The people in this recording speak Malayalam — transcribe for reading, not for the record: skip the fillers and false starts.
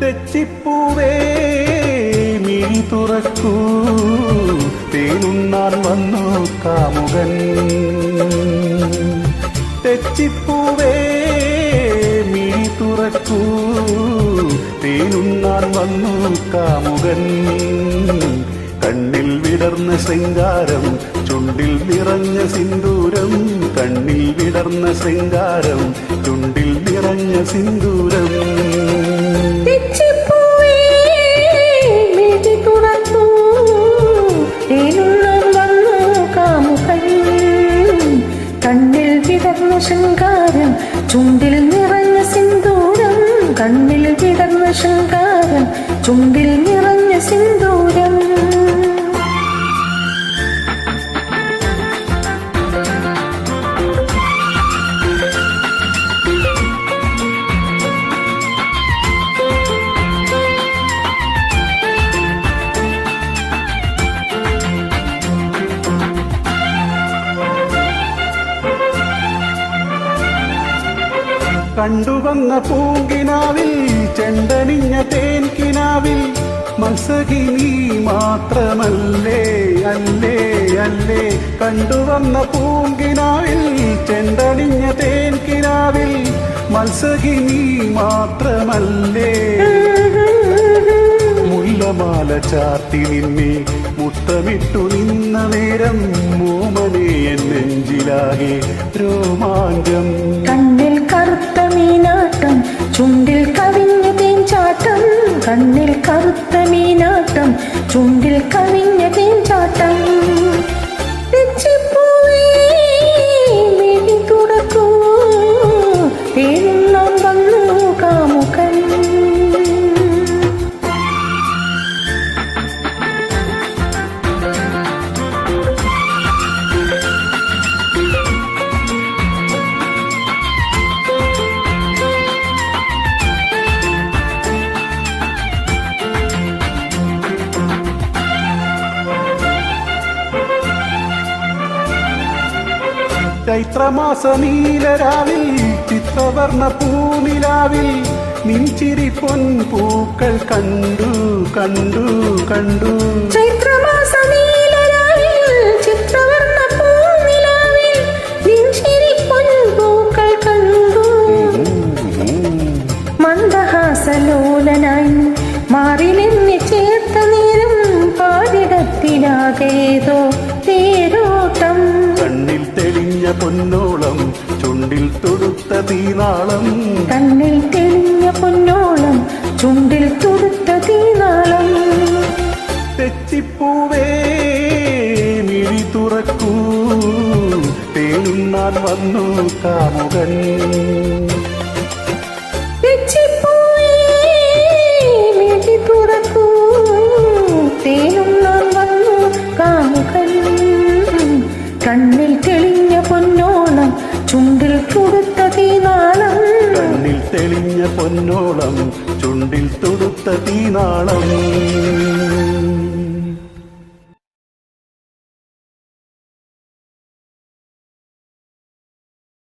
തെച്ചിപ്പൂവേ മിഴി തുറക്കൂ, തേനുണ്ണാൻ വന്നു കാമുകൻ. തെച്ചിപ്പൂവേ മിഴി തുറക്കൂ, തേനുണ്ണാൻ വന്നു കാമുകൻ. കണ്ണിൽ വിടർന്ന ശൃംഗാരം, ചുണ്ടിൽ നിറഞ്ഞ സിന്ദൂരം. കണ്ണിൽ വിടർന്ന ശൃംഗാരം, ചുണ്ടിൽ നിറഞ്ഞ സിന്ദൂരം. കണ്ണിൽ വിടർന്ന ശൃംഗാരം, ചുണ്ടിൽ നിറഞ്ഞ സിന്ദൂരം. കണ്ണിൽ വിടർന്ന ശൃംഗാരം, ചുണ്ടിൽ നിറഞ്ഞ സിന്ദൂരം. കണ്ടുവന്ന പൂങ്കിനാവിൽ, ചെണ്ടണിഞ്ഞ തേൻകിനാവിൽ, മത്സഖി നീ മാത്രമല്ലേ, അല്ലേ അല്ലേ. കണ്ടുവന്ന പൂങ്കിനാവിൽ, ചെണ്ടണിഞ്ഞ തേൻകിനാവിൽ, മത്സഖി നീ മാത്രമല്ലേ. മുല്ലമാല ചാർത്തി നിന്നെ മുത്തമിട്ടു നിന്ന നേരം, മോമനെ എൻ നെഞ്ചിലാകെ രോമാഞ്ചം. കണ്ണിൽ കറുത്ത മീനാട്ടം, ചുണ്ടിൽ കവിഞ്ഞ തേൻചാട്ടം. കണ്ണിൽ കറുത്ത മീനാട്ടം, ചുണ്ടിൽ കവിഞ്ഞ തേൻചാട്ടം. തെച്ചിപ്പൂവേ മിഴി തുറക്കൂ, തേനുണ്ണാൻ വന്നു കാമുകൻ. ചൈത്രമാസ നീലരാവിൽ, ചിത്രവർണ്ണ പൂനിലാവിൽ, നിൻചിരി പൊൻപൂക്കൾ കണ്ടു കണ്ടു കണ്ടു. ചൈത്രമാസ നീലരാവിൽ, ചിത്രവർണ്ണ പൂനിലാവിൽ, നിൻചിരി പൊൻപൂക്കൾ കണ്ടു. മന്ദഹാസലോലനായി മാറിലെന്നെ ചേർത്ത നേരം, പാടിടത്തിലാകേതോ തേരോട്ടം. കണ്ണിൽ തെളിഞ്ഞ പൊന്നോളം, ചുണ്ടിൽ തൊടുത്ത തീനാളം. കണ്ണിൽ തെളിഞ്ഞ പൊന്നോളം, ചുണ്ടിൽ തൊടുത്ത തീനാളം. തെച്ചിപ്പൂവേ മിഴി തുറക്കൂ, തേനുണ്ണാൻ വന്നു കാമുകൻ. തെച്ചിപ്പൂവേ മിഴി തുറക്കൂ, തേനുണ്ണാൻ വന്നു കാമുകൻ. കണ്ണിൽ തെളിഞ്ഞ പൊന്നോളം, ചുണ്ടിൽ തൊടുത്ത തീനാളം. കണ്ണിൽ തെളിഞ്ഞ പൊന്നോളം, ചുണ്ടിൽ തൊടുത്ത തീനാളം.